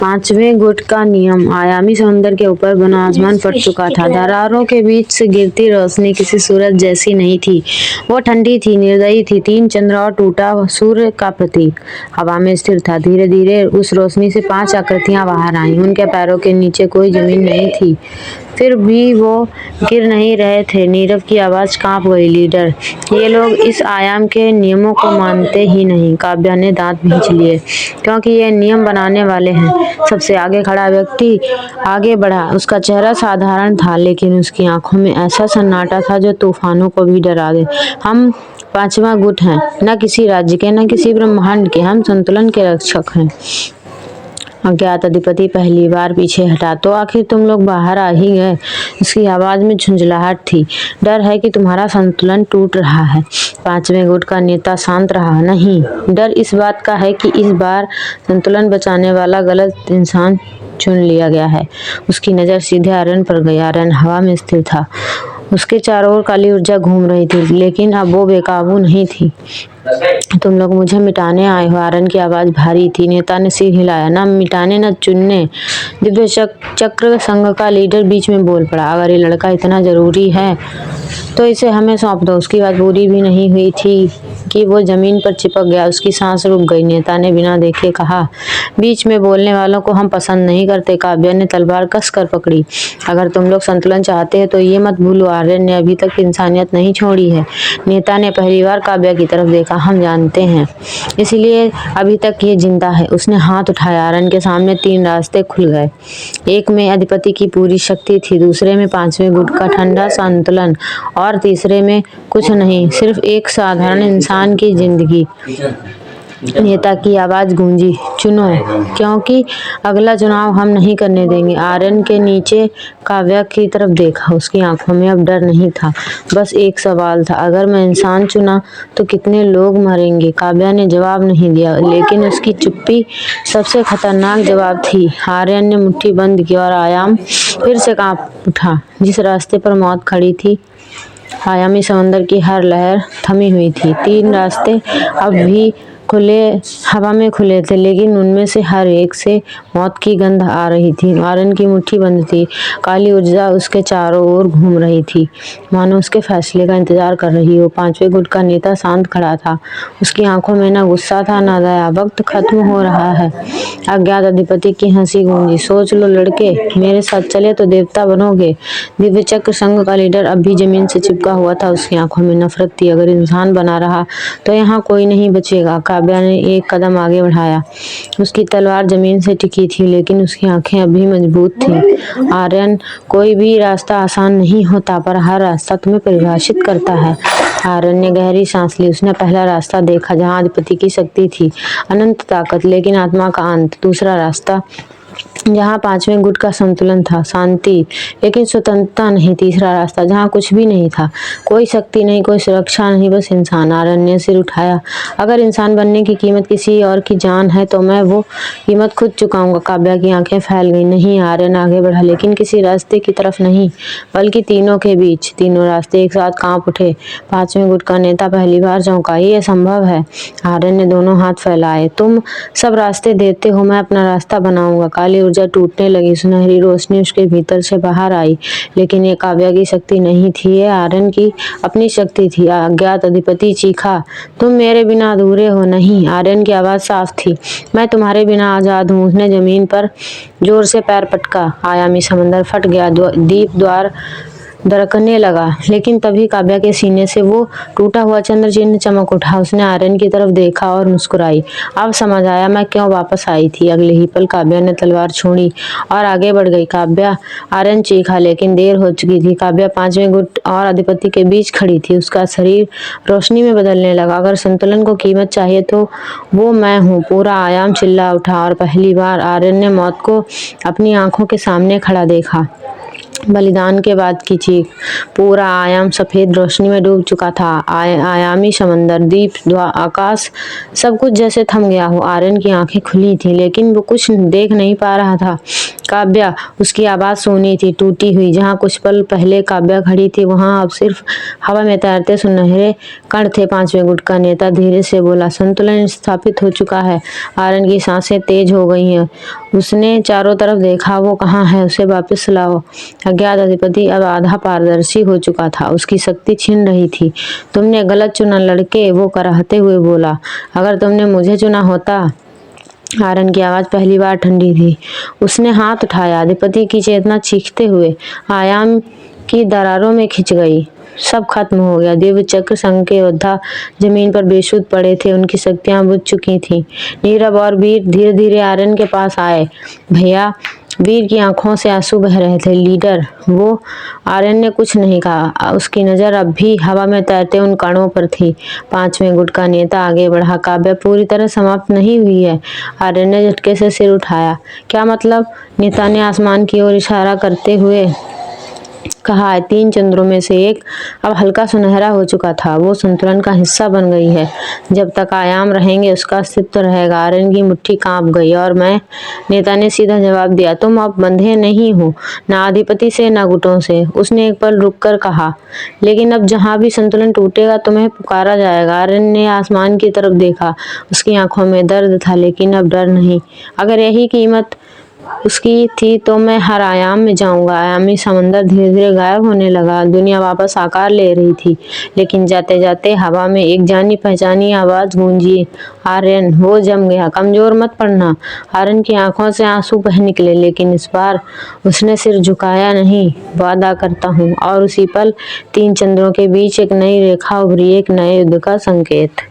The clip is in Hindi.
पांचवें गुट का नियम। आयामी समुद्र के ऊपर बना आसमान फट चुका था। दरारों के बीच से गिरती रोशनी किसी सूरज जैसी नहीं थी। वो ठंडी थी, निर्दयी थी, तीन चंद्र और टूटा सूर्य का प्रतीक हवा में स्थिर था। धीरे धीरे उस रोशनी से 5 आकृतियां बाहर आईं। उनके पैरों के नीचे कोई जमीन नहीं थी, फिर भी वो गिर नहीं रहे थे। नीरव की आवाज कांप गई, लीडर, ये लोग इस आयाम के नियमों को मानते ही नहीं। काव्या ने दांत भींच लिए, क्योंकि ये नियम बनाने वाले हैं। सबसे आगे खड़ा व्यक्ति आगे बढ़ा। उसका चेहरा साधारण था, लेकिन उसकी आंखों में ऐसा सन्नाटा था जो तूफानों को भी डरा दे। हम पांचवा गुट हैं, न किसी राज्य के, न किसी ब्रह्मांड के। हम संतुलन के रक्षक हैं। अज्ञात अधिपति पहली बार पीछे हटा। तो आखिर तुम लोग बाहर आ ही गए। उसकी आवाज में झुंझलाहट थी। डर है कि तुम्हारा संतुलन टूट रहा है। पांचवें गुट का नेता शांत रहा। नहीं, डर इस बात का है कि इस बार संतुलन बचाने वाला गलत इंसान चुन लिया गया है। उसकी नजर सीधे आर्यन पर गई। आर्यन हवा में स्थिर था। उसके चारों ओर काली ऊर्जा घूम रही थी, लेकिन अब वो बेकाबू नहीं थी। तुम लोग मुझे मिटाने आए हो। आर्यन की आवाज भारी थी। नेता ने सिर हिलाया। न मिटाने, न चुनने। दिव्य चक्र संघ का लीडर बीच में बोल पड़ा। अगर ये लड़का इतना जरूरी है तो इसे हमें सौंप दो। उसकी बात पूरी भी नहीं हुई थी कि वो जमीन पर चिपक गया। उसकी सांस रुक गई। नेता ने बिना देखे कहा, बीच में बोलने वालों को हम पसंद नहीं करते। काव्या ने तलवार कस कर पकड़ी। अगर तुम लोग संतुलन चाहते हैं तो ये मत भूलो, आर्यन ने अभी तक इंसानियत नहीं छोड़ी है। नेता ने पहली बार काव्या की तरफ देखा। हम जानते हैं, इसलिए अभी तक ये जिंदा है। उसने हाथ उठाया। आर्यन के सामने 3 रास्ते खुल गए। एक में अधिपति की पूरी शक्ति थी, दूसरे में पांचवें गुट का ठंडा संतुलन, और तीसरे में कुछ नहीं, सिर्फ एक साधारण इंसान की जिंदगी। नेता की आवाज गूंजी, चुनो, क्योंकि अगला चुनाव हम नहीं करने देंगे। आर्यन के नीचे काव्या की तरफ देखा। उसकी आंखों में अब डर नहीं था, बस एक सवाल था, अगर मैं इंसान चुना तो कितने लोग मरेंगे? काव्या ने जवाब नहीं दिया, लेकिन उसकी चुप्पी सबसे खतरनाक जवाब थी। आर्यन ने मुट्ठी बंद की और आयाम फिर से कांप उठा। जिस रास्ते पर मौत खड़ी थी, आयामी समंदर की हर लहर थमी हुई थी। 3 रास्ते अब भी खुले, हवा में खुले थे, लेकिन उनमें से हर एक से मौत की गंध आ रही थी। आर्यन की मुट्ठी बंद थी। काली ऊर्जा उसके चारों ओर घूम रही थी, मानो उसके फैसले का इंतजार कर रही हो। पांचवें गुट का नेता शांत खड़ा था। उसकी आंखों में न गुस्सा था, न दया। वक्त खत्म हो रहा है। अज्ञात अधिपति की हंसी गूंजी, सोच लो लड़के, मेरे साथ चले तो देवता बनोगे। दिव्य चक्र संघ का लीडर अब भी जमीन से चिपका हुआ था। उसकी आंखों में नफरत थी। अगर इंसान बना रहा तो यहाँ कोई नहीं बचेगा। काव्या ने एक कदम आगे बढ़ाया। उसकी तलवार जमीन से टिकी थी, लेकिन उसकी आंखें अभी मजबूत थीं। आर्यन, कोई भी रास्ता आसान नहीं होता, पर हर रास्ता तुम्हें परिभाषित करता है। आर्यन ने गहरी सांस ली। उसने पहला रास्ता देखा, जहां अधिपति की शक्ति थी, अनंत ताकत, लेकिन आत्मा का अंत। दूसरा रास्ता, जहाँ पांचवें गुट का संतुलन था, शांति, लेकिन स्वतंत्रता नहीं। तीसरा रास्ता, जहाँ कुछ भी नहीं था, कोई शक्ति नहीं, कोई सुरक्षा नहीं, बस इंसान। आर्यन ने सिर उठाया। अगर इंसान बनने की कीमत किसी और की जान है तो मैं वो कीमत खुद चुकाऊंगा। काव्या की आंखें फैल गई। नहीं, आर्यन आगे बढ़ा, लेकिन किसी रास्ते की तरफ नहीं, बल्कि तीनों के बीच। तीनों रास्ते एक साथ कांप उठे। पांचवें गुट का नेता पहली बार चौंका। ये संभव है? आर्यन ने दोनों हाथ फैलाए। तुम सब रास्ते देते हो, मैं अपना रास्ता बनाऊंगा। काली ऊर्जा टूटने लगी। सुनहरी रोशनी उसके भीतर से बाहर आई, लेकिन ये काव्या की शक्ति नहीं थी, ये आर्यन की अपनी शक्ति थी। अज्ञात अधिपति चीखा, तुम मेरे बिना अधूरे हो। नहीं, आर्यन की आवाज साफ थी, मैं तुम्हारे बिना आजाद हूँ। उसने जमीन पर जोर से पैर पटका। आयामी समंदर फट गया। दीप द्वार दरकने लगा, लेकिन तभी काव्या के सीने से वो टूटा हुआ चंद्र चिन्ह चमक उठा। उसने आर्यन की तरफ देखा और मुस्कुराई। अब समझ आया मैं क्यों वापस आई थी। अगले ही पल काव्या ने तलवार छोड़ी और आगे बढ़ गई। काव्या, आर्यन चीखा, लेकिन देर हो चुकी थी। काव्या पांचवें गुट और अधिपति के बीच खड़ी थी। उसका शरीर रोशनी में बदलने लगा। अगर संतुलन को कीमत चाहिए तो वो मैं हूँ। पूरा आयाम चिल्ला उठा, और पहली बार आर्यन ने मौत को अपनी आंखों के सामने खड़ा देखा। बलिदान के बाद की चीख। पूरा आयाम सफेद रोशनी में डूब चुका था। आयामी समंदर, द्वीप, आकाश, सब कुछ जैसे थम गया हो। आर्यन की आंखें खुली थी, लेकिन वो कुछ देख नहीं पा रहा था। काव्या, उसकी आवाज सुनी थी, टूटी हुई। जहाँ कुछ पल पहले काव्या खड़ी थी, वहां अब सिर्फ हवा में तैरते सुनहरे कण थे। 5वें गुट का नेता धीरे से बोला, संतुलन स्थापित हो चुका है। आर्यन की सांसें तेज हो गई हैं। उसने चारों तरफ देखा, वो कहाँ है? उसे वापस लाओ। अज्ञात अधिपति अब आधा पारदर्शी हो चुका था, उसकी शक्ति छिन रही थी। तुमने गलत चुना लड़के, वो कराहते हुए बोला। अगर तुमने मुझे चुना होता। आर्यन की आवाज पहली बार ठंडी थी। उसने हाथ उठाया। अधिपति की चेतना चीखते हुए आयाम की दरारों में खिंच गई। सब खत्म हो गया। दिव्य चक्र संघ के योद्धा जमीन पर बेसुध पड़े थे, उनकी शक्तियां बुझ चुकी थीं। नीरव और वीर धीरे धीरे आर्यन के पास आए। भैया, वीर की आंखों से आंसू बह रहे थे। लीडर, वो। आर्यन ने कुछ नहीं कहा। उसकी नजर अब भी हवा में तैरते उन कणों पर थी। 5वें गुट का नेता आगे बढ़ा। काव्या पूरी तरह समाप्त नहीं हुई है। आर्यन ने झटके से सिर उठाया। क्या मतलब? नेता ने आसमान की ओर इशारा करते हुए कहा। 3 चंद्रों में से एक अब हल्का सुनहरा हो चुका था। वो संतुलन का हिस्सा बन गई है। जब तक आयाम रहेंगे, उसका अस्तित्व रहेगा। आर्यन की मुट्ठी कांप गई। और मैं? नेता ने सीधा जवाब दिया, तुम अब बंधे नहीं हो, ना अधिपति से, ना गुटों से। उसने एक पल रुककर कहा, लेकिन अब जहां भी संतुलन टूटेगा, तुम्हें पुकारा जाएगा। आर्यन ने आसमान की तरफ देखा। उसकी आंखों में दर्द था, लेकिन अब डर नहीं। अगर यही कीमत उसकी थी तो मैं हर आयाम में जाऊंगा। आयामी समंदर धीरे धीरे गायब होने लगा। दुनिया वापस आकार ले रही थी, लेकिन जाते जाते हवा में एक जानी पहचानी आवाज गूंजी, आर्यन। वो जम गया। कमजोर मत पड़ना। आर्यन की आंखों से आंसू बह निकले, लेकिन इस बार उसने सिर झुकाया नहीं। वादा करता हूँ। और उसी पल 3 चंद्रों के बीच एक नई रेखा उभरी, एक नए युद्ध का संकेत।